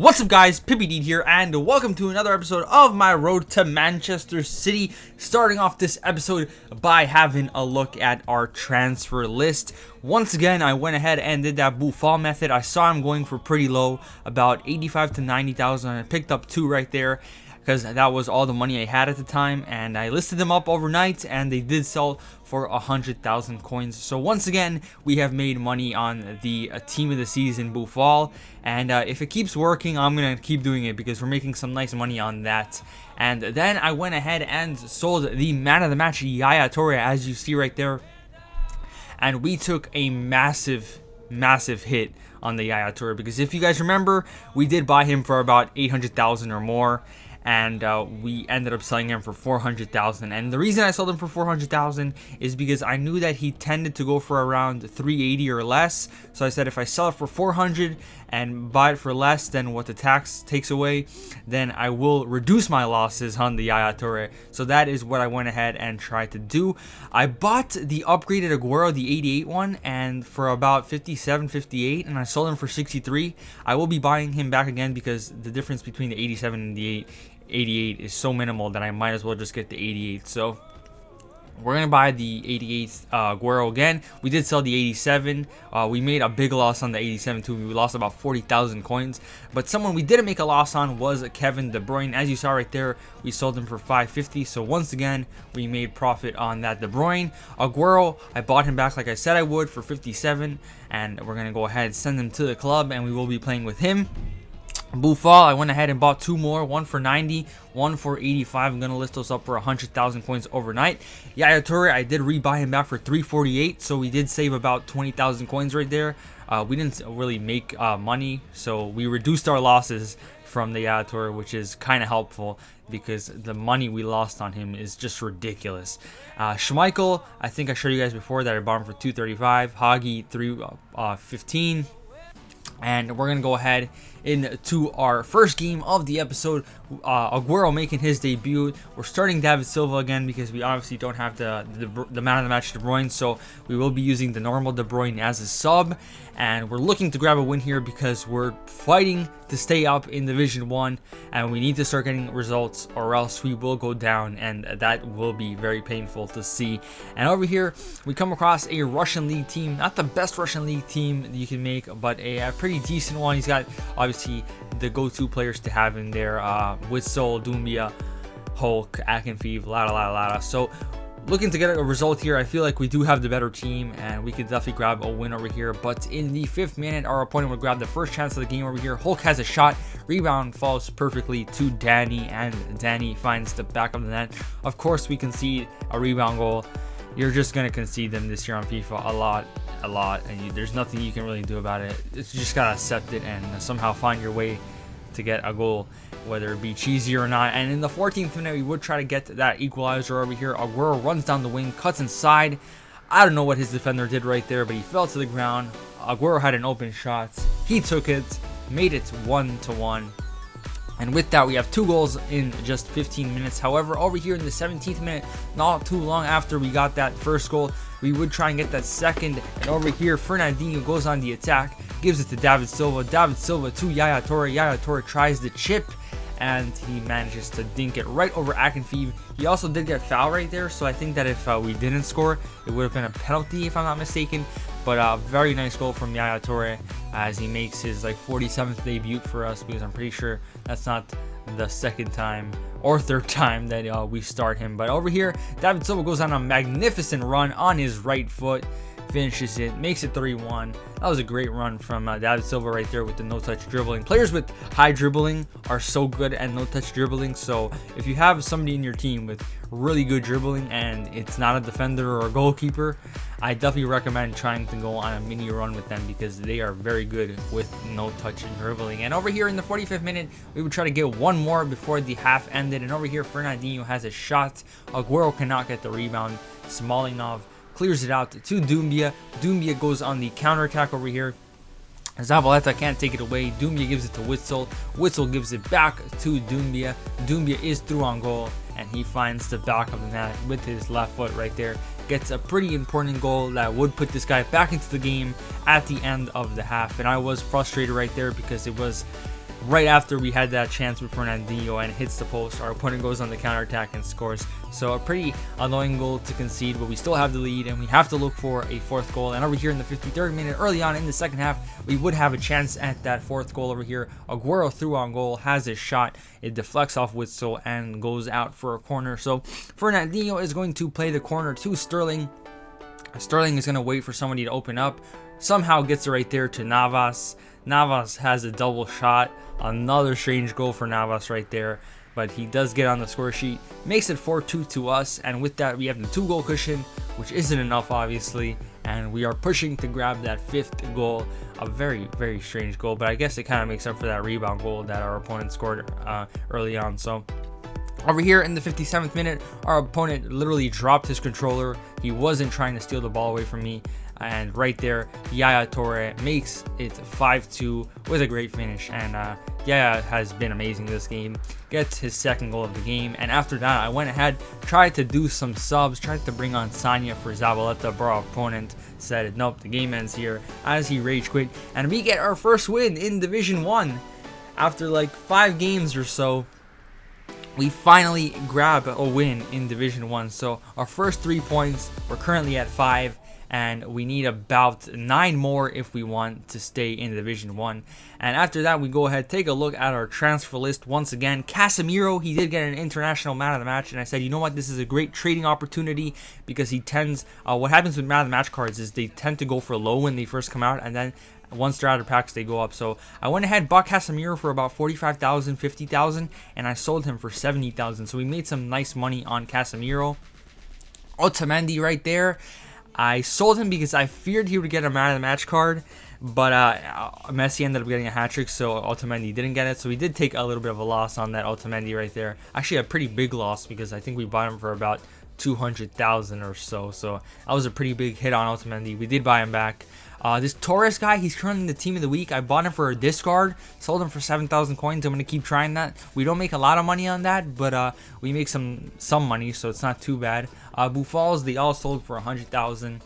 What's up guys, Pippy here, and welcome to another episode of my road to Manchester City. Starting off this episode by having a look at our transfer list. Once again, I went ahead and did that Buffon method. I saw him going for pretty low, about 85 to 90,000. I picked up two right there because that was all the money I had at the time, and I listed them up overnight and they did sell for 100,000 coins. So once again, we have made money on the team of the season Buffon, and if it keeps working, I'm gonna keep doing it because we're making some nice money on that. And then I went ahead and sold the man of the match Yaya Toure, as you see right there, and we took a massive hit on the Yaya Toure, because if you guys remember, we did buy him for about 800,000 or more, and we ended up selling him for 400,000. And the reason I sold him for 400,000 is because I knew that he tended to go for around 380 or less. So I said, if I sell it for 400 and buy it for less than what the tax takes away, then I will reduce my losses on the Yaya Toure. So that is what I went ahead and tried to do. I bought the upgraded Aguero, the 88 one, and for about 57, 58, and I sold him for 63. I will be buying him back again because the difference between the 87 and the 88 is so minimal that I might as well just get the 88. So we're gonna buy the 88 Aguero again. We did sell the 87. We made a big loss on the 87 too. We lost about 40,000 coins. But someone we didn't make a loss on was Kevin De Bruyne. As you saw right there, we sold him for 550. So once again, we made profit on that De Bruyne. Aguero, I bought him back like I said I would for 57, and we're gonna go ahead and send him to the club, and we will be playing with him. Buffon, I went ahead and bought two more, one for 90, one for 85. I'm going to list those up for 100,000 coins overnight. Yaya Toure, I did rebuy him back for 348, so we did save about 20,000 coins right there. We didn't really make money, so we reduced our losses from the Yaya Toure, which is kind of helpful because the money we lost on him is just ridiculous. Schmeichel, I think I showed you guys before that I bought him for 235. Hagi, 315. And we're going to go ahead into our first game of the episode. Aguero making his debut. We're starting David Silva again because we obviously don't have the man of the match De Bruyne. So we will be using the normal De Bruyne as a sub. And we're looking to grab a win here because we're fighting to stay up in Division 1. And we need to start getting results or else we will go down. And that will be very painful to see. And over here, we come across a Russian League team. Not the best Russian League team you can make, but a pretty decent one. He's got obviously the go-to players to have in there. Witsel, Doumbia, Hulk, Akinfeev, Lada. So looking to get a result here. I feel like we do have the better team and we could definitely grab a win over here. But in the 5th minute, our opponent would grab the first chance of the game over here. Hulk has a shot. Rebound falls perfectly to Danny, and Danny finds the back of the net. Of course, we concede a rebound goal. You're just going to concede them this year on FIFA a lot, and there's nothing you can really do about it. You just got to accept it and somehow find your way to get a goal, whether it be cheesy or not. And in the 14th minute, we would try to get that equalizer over here. Aguero runs down the wing, cuts inside. I don't know what his defender did right there, but he fell to the ground. Aguero had an open shot. He took it, made it 1-1. And with that, we have 2 goals in just 15 minutes. However, over here in the 17th minute, not too long after we got that first goal, we would try and get that second. And over here, Fernandinho goes on the attack, gives it to David Silva. David Silva to Yaya Toure. Yaya Toure tries the chip, and he manages to dink it right over Akinfeev. He also did get fouled right there, so I think that if we didn't score, it would have been a penalty if I'm not mistaken. But a very nice goal from Yaya Toure as he makes his 47th debut for us, because I'm pretty sure that's not the second time or third time that we start him. But over here, David Silva goes on a magnificent run on his right foot, finishes it, makes it 3-1. That was a great run from David Silva right there with the no-touch dribbling. Players with high dribbling are so good at no-touch dribbling, so if you have somebody in your team with really good dribbling and it's not a defender or a goalkeeper, I definitely recommend trying to go on a mini run with them because they are very good with no-touch dribbling. And over here in the 45th minute, we would try to get one more before the half ended. And over here, Fernandinho has a shot. Aguero cannot get the rebound. Smolinov clears it out to Doumbia. Doumbia goes on the counterattack over here. Zabaleta can't take it away. Doumbia gives it to Witsel. Witsel gives it back to Doumbia. Doumbia is through on goal, and he finds the back of the net with his left foot right there. Gets a pretty important goal that would put this guy back into the game at the end of the half. And I was frustrated right there because it was right after we had that chance with Fernandinho and hits the post, our opponent goes on the counterattack and scores. So a pretty annoying goal to concede, but we still have the lead and we have to look for a fourth goal. And over here in the 53rd minute, early on in the second half, we would have a chance at that fourth goal over here. Aguero through on goal, has his shot, it deflects off Witsel and goes out for a corner. So Fernandinho is going to play the corner to Sterling. Sterling is going to wait for somebody to open up, somehow gets it right there to Navas. Navas has a double shot, another strange goal for Navas right there, but he does get on the score sheet, makes it 4-2 to us, and with that we have the 2-goal cushion, which isn't enough obviously, and we are pushing to grab that 5th goal. A very, very strange goal, but I guess it kind of makes up for that rebound goal that our opponent scored early on. So over here in the 57th minute, our opponent literally dropped his controller. He wasn't trying to steal the ball away from me. And right there, Yaya Toure makes it 5-2 with a great finish. And Yaya has been amazing this game. Gets his 2nd goal of the game. And after that, I went ahead, tried to do some subs, tried to bring on Sanya for Zabaleta, but our opponent said, nope, the game ends here, as he rage quit. And we get our first win in Division 1. After like 5 games or so, we finally grab a win in Division 1. So our first 3 points, we're currently at 5, and we need about 9 more if we want to stay in Division 1. And after that, we go ahead, take a look at our transfer list once again. Casemiro, he did get an international man of the match, and I said, you know what, this is a great trading opportunity, because he tends, what happens with man of the match cards is they tend to go for low when they first come out, and then once they're out of packs, they go up. So I went ahead, bought Casemiro for about 45,000, 50,000, and I sold him for 70,000. So we made some nice money on Casemiro. Otamendi right there, I sold him because I feared he would get a man of the match card, but Messi ended up getting a hat trick, so Otamendi didn't get it. So we did take a little bit of a loss on that Otamendi right there. Actually, a pretty big loss, because I think we bought him for about 200,000 or so. So that was a pretty big hit on Otamendi. We did buy him back. This Torres guy, he's currently the team of the week. I bought him for a discard, sold him for 7,000 coins. I'm going to keep trying that. We don't make a lot of money on that, but we make some money, so it's not too bad. Buffals, they all sold for 100,000.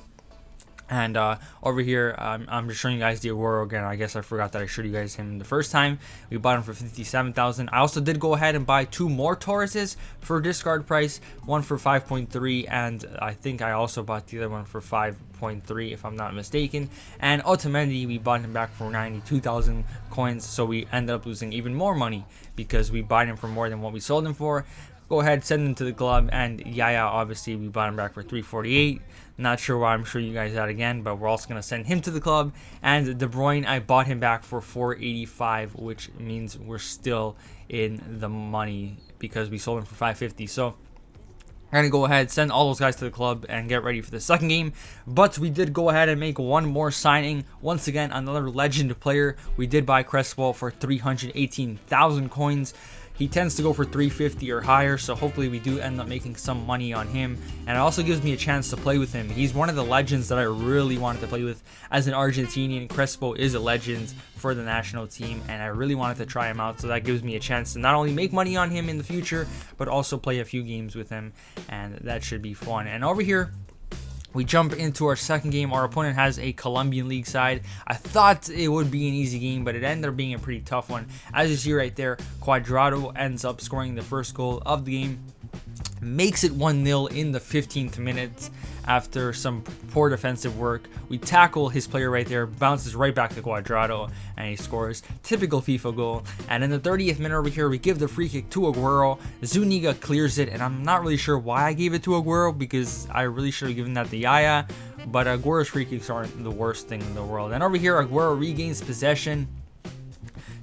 And over here, I'm just showing you guys the Aguero again. I guess I forgot that I showed you guys him the first time. We bought him for 57,000. I also did go ahead and buy 2 more Tauruses for discard price. One for 5.3, and I think I also bought the other one for 5.3 if I'm not mistaken. And Otamendi, we bought him back for 92,000 coins. So we ended up losing even more money because we bought him for more than what we sold him for. Go ahead, send him to the club. And Yaya, obviously, we bought him back for 348. Not sure why I'm showing you guys that again, but we're also going to send him to the club. And De Bruyne, I bought him back for 485, which means we're still in the money because we sold him for 550. So we're going to go ahead, send all those guys to the club and get ready for the second game. But we did go ahead and make one more signing. Once again, another legend player. We did buy Crespo for 318,000 coins. He tends to go for 350 or higher, so hopefully we do end up making some money on him. And it also gives me a chance to play with him. He's one of the legends that I really wanted to play with. As an Argentinian, Crespo is a legend for the national team, and I really wanted to try him out, so that gives me a chance to not only make money on him in the future, but also play a few games with him, and that should be fun. And over here, we jump into our second game. Our opponent has a Colombian league side. I thought it would be an easy game, but it ended up being a pretty tough one. As you see right there, Cuadrado ends up scoring the first goal of the game. Makes it 1-0 in the 15th minute after some poor defensive work. We tackle his player right there, bounces right back to Cuadrado, and he scores. Typical FIFA goal. And in the 30th minute over here, we give the free kick to Aguero. Zuniga clears it, and I'm not really sure why I gave it to Aguero, because I really should have given that to Yaya. But Aguero's free kicks aren't the worst thing in the world. And over here, Aguero regains possession,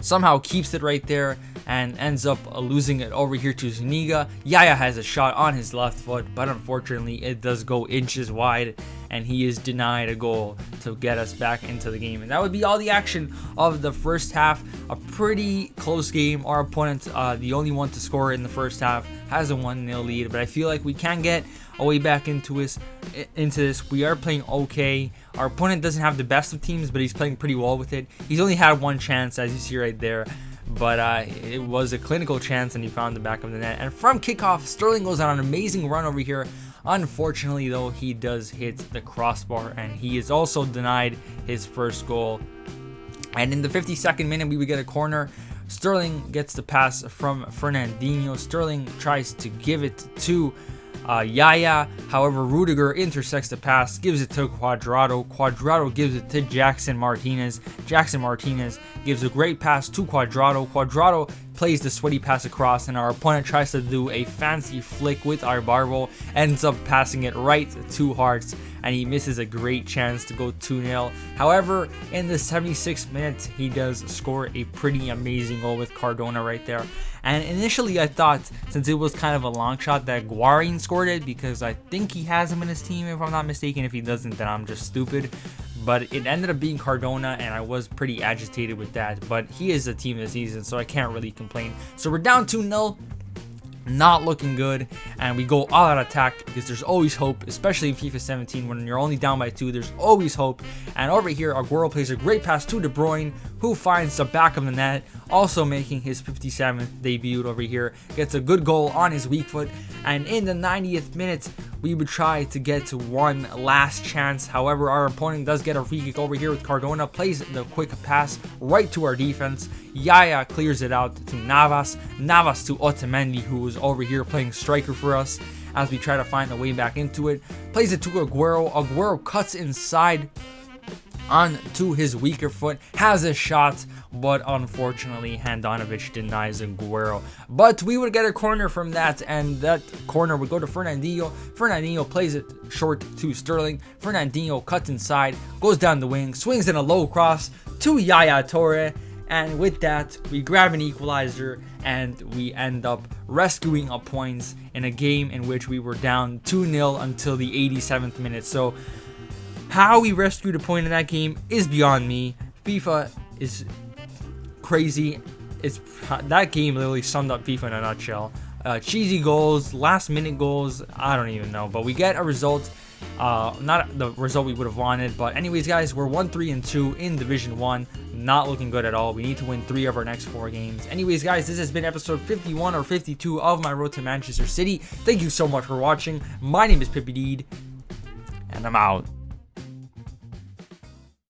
somehow keeps it right there, and ends up losing it over here to Zuniga. Yaya has a shot on his left foot, but unfortunately it does go inches wide, and he is denied a goal to get us back into the game. And that would be all the action of the first half. A pretty close game. Our opponent, the only one to score in the first half, has a 1-0 lead, but I feel like we can get a way back into this. We are playing okay. Our opponent doesn't have the best of teams, but he's playing pretty well with it. He's only had one chance, as you see right there, but it was a clinical chance, and he found the back of the net. And from kickoff, Sterling goes on an amazing run over here. Unfortunately, though, he does hit the crossbar, and he is also denied his first goal. And in the 52nd minute, we would get a corner. Sterling gets the pass from Fernandinho. Sterling tries to give it to Yaya. However, Rudiger intersects the pass, gives it to Cuadrado. Cuadrado gives it to Jackson Martinez. Jackson Martinez gives a great pass to Cuadrado. Cuadrado plays the sweaty pass across, and our opponent tries to do a fancy flick with Ibarbo, ends up passing it right to Hearts, and he misses a great chance to go 2-0. However, in the 76th minute, he does score a pretty amazing goal with Cardona right there. And initially I thought, since it was kind of a long shot, that Guarin scored it, because I think he has him in his team, if I'm not mistaken. If he doesn't, then I'm just stupid. But it ended up being Cardona, and I was pretty agitated with that. But he is the team this season, so I can't really complain. So we're down 2-0. Not looking good, and we go all out attack, because there's always hope, especially in FIFA 17 when you're only down by 2. There's always hope. And over here, Aguero plays a great pass to De Bruyne, who finds the back of the net, also making his 57th debut over here. Gets a good goal on his weak foot, and in the 90th minute, we would try to get to one last chance. However, our opponent does get a free kick over here with Cardona, plays the quick pass right to our defense. Yaya clears it out to Navas. Navas to Otamendi, who is over here playing striker for us as we try to find a way back into it. Plays it to Aguero. Aguero cuts inside onto his weaker foot, has a shot, but unfortunately Handanovic denies Aguero. But we would get a corner from that, and that corner would go to Fernandinho. Fernandinho plays it short to Sterling. Fernandinho cuts inside, goes down the wing, swings in a low cross to Yaya Toure, and with that we grab an equalizer, and we end up rescuing a point in a game in which we were down 2-0 until the 87th minute. So how we rescued a point in that game is beyond me. FIFA is crazy. That game literally summed up FIFA in a nutshell. Cheesy goals, last minute goals, I don't even know. But we get a result. Not the result we would have wanted. But anyways, guys, we're 1-3-2 in Division 1. Not looking good at all. We need to win 3 of our next 4 games. Anyways, guys, this has been episode 51 or 52 of my road to Manchester City. Thank you so much for watching. My name is Pippi Deed, and I'm out.